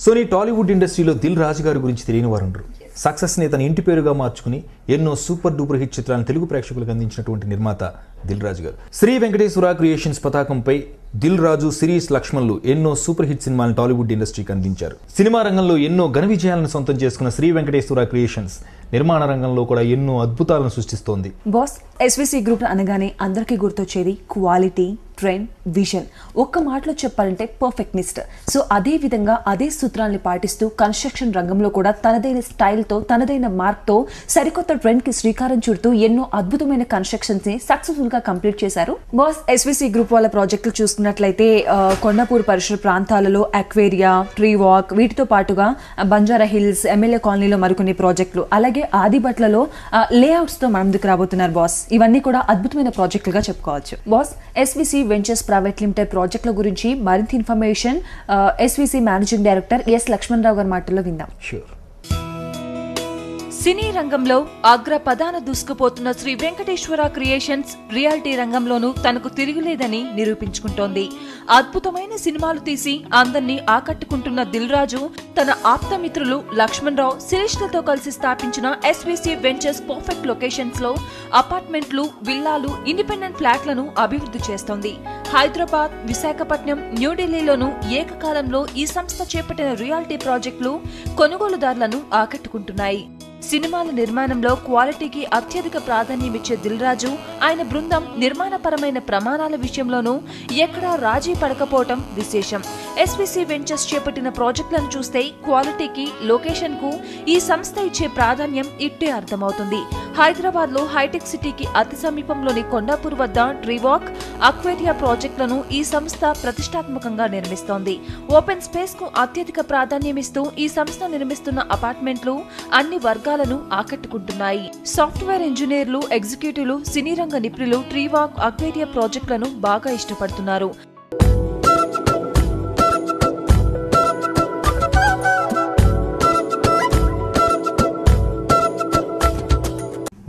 Sony Tollywood ఇండస్ట్రీలో దిల్ రాజు గారి గురించి తెలియని వారు ఉండరు. సక్సెస్ని తన ఇంటి పేరుగా మార్చుకుని ఎన్నో సూపర్ డూపర్ హిట్ చిత్రాలను తెలుగు ప్రేక్షకులకు అందించినటువంటి నిర్మాత దిల్ రాజు గారు. శ్రీ వెంకటేశ్వర క్రియేషన్స్ పతాకంపై దిల్ రాజు, సిరీస్ లక్ష్మణ్లు ఎన్నో సూపర్ హిట్ సినిమాలను టాలీవుడ్ ఇండస్ట్రీకి అందించారు. సినిమా రంగంలో ఎన్నో ఘన విజయాలను సొంతం చేసుకున్న శ్రీ వెంకటేశ్వర క్రియేషన్స్ నిర్మాణ రంగంలో కూడా ఎన్నో అద్భుతాలను సృష్టిస్తోంది. బాస్, ఎస్విసి గ్రూప్ అనగానే అందరికీ గుర్తొచ్చేది క్వాలిటీ, ట్రెండ్, విజన్. ఒక్క మాటలో చెప్పాలంటే పర్ఫెక్ట్నిస్ట్. సో అదే విధంగా అదే సూత్రాన్ని పాటిస్తూ కన్స్ట్రక్షన్ రంగంలో కూడా తనదైన స్టైల్తో, తనదైన మార్క్తో సరికొత్త ట్రెండ్కి శ్రీకారం చుడుతూ ఎన్నో అద్భుతమైన కన్స్ట్రక్షన్స్ ని సక్సెస్ఫుల్ గా కంప్లీట్ చేశారు. బాస్, ఎస్విసి గ్రూప్ వాళ్ళ ప్రాజెక్టులు చూసుకున్నట్లయితే కొండాపూర్ పరిసర ప్రాంతాలలో అక్వేరియా, ట్రీ వాక్, వీటితో పాటుగా బంజారా హిల్స్, ఎమ్మెల్యే కాలనీలో మరికొన్ని ప్రాజెక్టులు, అలాగే ఆదిబట్లలో లేఅవుట్స్ తో మన ముందుకు రాబోతున్నారు బాస్. ఇవన్నీ కూడా అద్భుతమైన ప్రాజెక్టులుగా చెప్పుకోవచ్చు. Boss, SVC ventures private limited ప్రాజెక్టుల గురించి మరింత information SVC managing director S Lakshmanarao గారి మాటల్లో విందాం. సినీ రంగంలో అగ్ర పదాన దూసుకుపోతున్న శ్రీ వెంకటేశ్వర క్రియేషన్స్ రియాలిటీ రంగంలోనూ తనకు తిరుగులేదని నిరూపించుకుంటోంది. అద్భుతమైన సినిమాలు తీసి అందరినీ ఆకట్టుకుంటున్న దిల్ రాజు తన ఆప్తమిత్రులు లక్ష్మణ్ రావు, శిరీష్లతో కలిసి స్థాపించిన ఎస్విసి వెంచర్స్ పర్ఫెక్ట్ లొకేషన్స్ లో అపార్ట్మెంట్లు, విల్లాలు, ఇండిపెండెంట్ ఫ్లాట్లను అభివృద్ధి చేస్తోంది. హైదరాబాద్, విశాఖపట్నం, న్యూఢిల్లీలోనూ ఏకకాలంలో ఈ సంస్థ చేపట్టిన రియాలిటీ ప్రాజెక్టులు కొనుగోలుదారులను ఆకట్టుకుంటున్నాయి. సినిమాల నిర్మాణంలో క్వాలిటీకి అత్యధిక ప్రాధాన్యమిచ్చే దిల్ రాజు, ఆయన బృందం నిర్మాణపరమైన ప్రమాణాల విషయంలోనూ ఎక్కడా రాజీ పడకపోవటం విశేషం. ఎస్విసి వెంచర్స్ చేపట్టిన ప్రాజెక్టులను చూస్తే క్వాలిటీకి, లొకేషన్ కు ఈ సంస్థ ఇచ్చే ప్రాధాన్యం ఇట్టే అర్థమవుతుంది. హైదరాబాద్ లో హైటెక్ సిటీకి అతి సమీపంలోని కొండాపూర్ వద్ద ట్రీవాక్, అక్వేరియా ప్రాజెక్టులను ఈ సంస్థ ప్రతిష్టాత్మకంగా నిర్మిస్తోంది. ఓపెన్ స్పేస్ కు అత్యధిక ప్రాధాన్యమిస్తూ ఈ సంస్థ నిర్మిస్తున్న అపార్ట్మెంట్లు అన్ని వర్గాలను ఆకట్టుకుంటున్నాయి. సాఫ్ట్వేర్ ఇంజనీర్లు, ఎగ్జిక్యూటివ్లు, సినీ రంగ నిపుణులు ట్రీవాక్, అక్వేరియా ప్రాజెక్టులను బాగా ఇష్టపడుతున్నారు.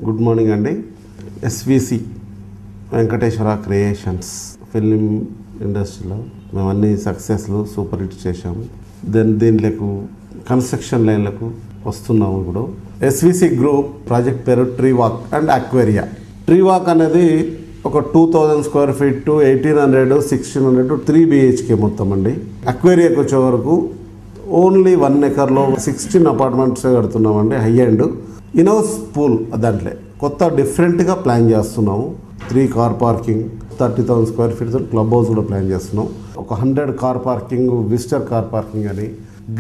గుడ్ మార్నింగ్ అండి. ఎస్విసి వెంకటేశ్వర క్రియేషన్స్ ఫిల్మ్ ఇండస్ట్రీలో మేము అన్ని సక్సెస్లు సూపర్ హిట్ చేశాము. దీంట్లకు కన్స్ట్రక్షన్ లైన్లకు వస్తున్నాము. ఇప్పుడు ఎస్విసి గ్రూప్ ప్రాజెక్ట్ పేరు ట్రీవాక్ అండ్ అక్వేరియా. ట్రీవాక్ అనేది ఒక 2000 స్క్వేర్ ఫీట్, 1800, 1600, 3 BHK మొత్తం అండి. అక్వేరియాకి వచ్చే వరకు ఓన్లీ 1 ఎకర్లో 16 అపార్ట్మెంట్స్ కడుతున్నామండి. హై అండ్ ఇన్హౌస్ పూల్ దాంట్లో కొత్త డిఫరెంట్గా ప్లాన్ చేస్తున్నాము. 3 car parking, 30,000 square feet club house కూడా ప్లాన్ చేస్తున్నాం. ఒక 100 car parking, visitor car parking అని.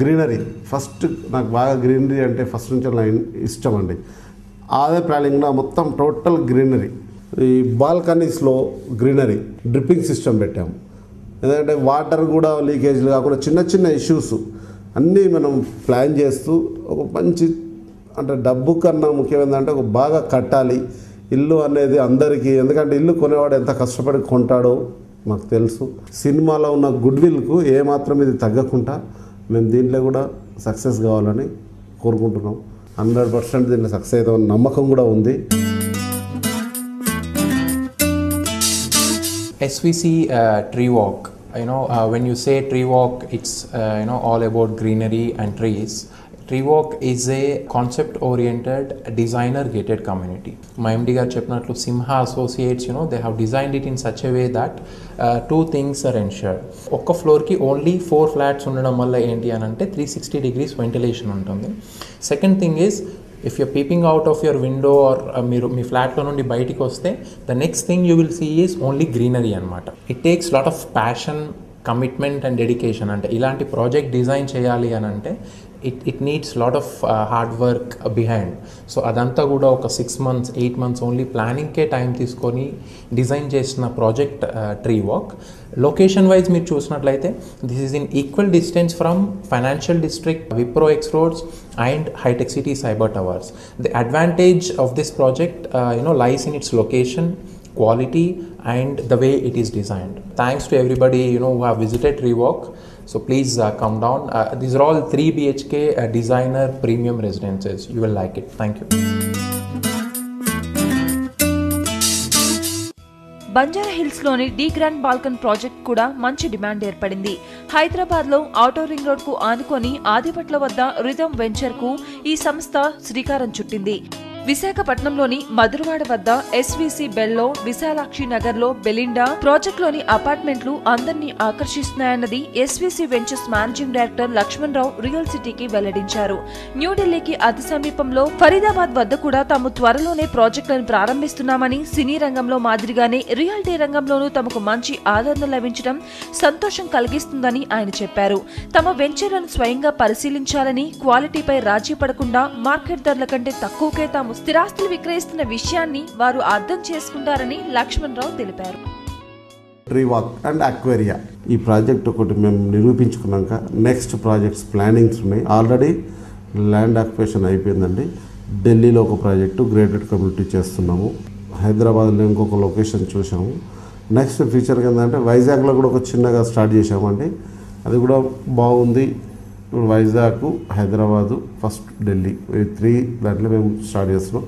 గ్రీనరీ ఫస్ట్, నాకు బాగా గ్రీనరీ అంటే ఫస్ట్ నుంచి నా ఇష్టం అండి. అదే ప్లానింగ్లో మొత్తం టోటల్ గ్రీనరీ. ఈ బాల్కనీస్లో గ్రీనరీ, డ్రిప్పింగ్ సిస్టమ్ పెట్టాము. ఎందుకంటే వాటర్ కూడా లీకేజ్లు కాకుండా చిన్న చిన్న ఇష్యూస్ అన్నీ మనం ప్లాన్ చేస్తూ ఒక మంచి, అంటే డబ్బు కన్నా ముఖ్యమైనదంటే ఒక బాగా కట్టాలి ఇల్లు అనేది అందరికీ. ఎందుకంటే ఇల్లు కొనేవాడు ఎంత కష్టపడి కొంటాడో మాకు తెలుసు. సినిమాలో ఉన్న గుడ్విల్కు ఏమాత్రం ఇది తగ్గకుండా మేము దీంట్లో కూడా సక్సెస్ కావాలని కోరుకుంటున్నాం. 100% దీంట్లో సక్సెస్ అవుతామని నమ్మకం కూడా ఉంది. SVC tree walk, when you say tree walk, it's all about greenery and trees. Tree walk is a concept oriented, designer gated community. My MD garu cheppinatlu Simha Associates, they have designed it in such a way that 2 things are ensured. Okka floor ki only 4 flats undadam valla enti anante 360 degrees ventilation untundi. Second thing is, if you're peeping out of your window or మీ ఫ్లాట్లో నుండి బయటికి వస్తే, the next thing you will see is only greenery అనమాట. It takes lot of passion, commitment and dedication. అంటే ఇలాంటి project design చేయాలి అని అంటే it needs lot of hard work behind. So అదంతా కూడా ఒక 6 months, 8 months ఓన్లీ ప్లానింగ్కే టైం తీసుకొని డిజైన్ చేసిన project tree walk. Location wise మీరు చూసినట్లయితే this is in equal distance from financial district, Wipro X roads and hitech city cyber towers. The advantage of this project lies in its location, quality and the way it is designed. Thanks to everybody who have visited Treewalk. So please come down. These are all 3 BHK designer premium residences. You will like it. Thank you. Banjara hills లోని D grand Balkan project కూడా మంచి demand ఏర్పడింది. హైదరాబాద్ లో outer ring road కు ఆనుకొని ఆదిపట్ల వద్ద rhythm venture కు ఈ సంస్థ శ్రీకారం చుట్టింది. విశాఖపట్నంలోని మధురవాడ వద్ద ఎస్వీసీ బెల్లో, విశాలాక్షి నగర్ లో బెలిండా ప్రాజెక్టులోని అపార్ట్మెంట్లు అందరినీ ఆకర్షిస్తున్నాయన్నది SVC ventures managing director Lakshman Rao real సిటీకి వెల్లడించారు. న్యూఢిల్లీకి అతి సమీపంలో ఫరీదాబాద్ వద్ద కూడా తాము త్వరలోనే ప్రాజెక్టులను ప్రారంభిస్తున్నామని, సినీ రంగంలో మాదిరిగానే రియాలిటీ రంగంలోనూ తమకు మంచి ఆదరణ లభించడం సంతోషం కలిగిస్తుందని ఆయన చెప్పారు. తమ వెంచర్లను స్వయంగా పరిశీలించాలని, క్వాలిటీపై రాజీ పడకుండా మార్కెట్ ధరల కంటే తక్కువకే తాము స్థిరాస్తులు విక్రయిస్తున్న విషయాన్ని వారు అర్థం చేసుకుంటారని లక్ష్మణ్ రావు తెలిపారు. ట్రీ వాక్ అండ్ అక్వేరియా ఈ ప్రాజెక్ట్ ఒకటి మేము నిరూపించుకున్నాక నెక్స్ట్ ప్రాజెక్ట్స్ ప్లానింగ్స్ ఉన్నాయి. ఆల్రెడీ ల్యాండ్ ఆక్యుపేషన్ అయిపోయిందండి. ఢిల్లీలో ఒక ప్రాజెక్టు గ్రేటెడ్ కమ్యూనిటీ చేస్తున్నాము. హైదరాబాద్లో ఇంకొక లొకేషన్ చూసాము. నెక్స్ట్ ఫ్యూచర్కి ఏంటంటే వైజాగ్లో కూడా ఒక చిన్నగా స్టార్ట్ చేసామండి. అది కూడా బాగుంది. వైజాగ్, హైదరాబాదు, ఫస్ట్ ఢిల్లీ, ఈ 3 దాంట్లో మేము స్టార్ట్ చేస్తున్నాం.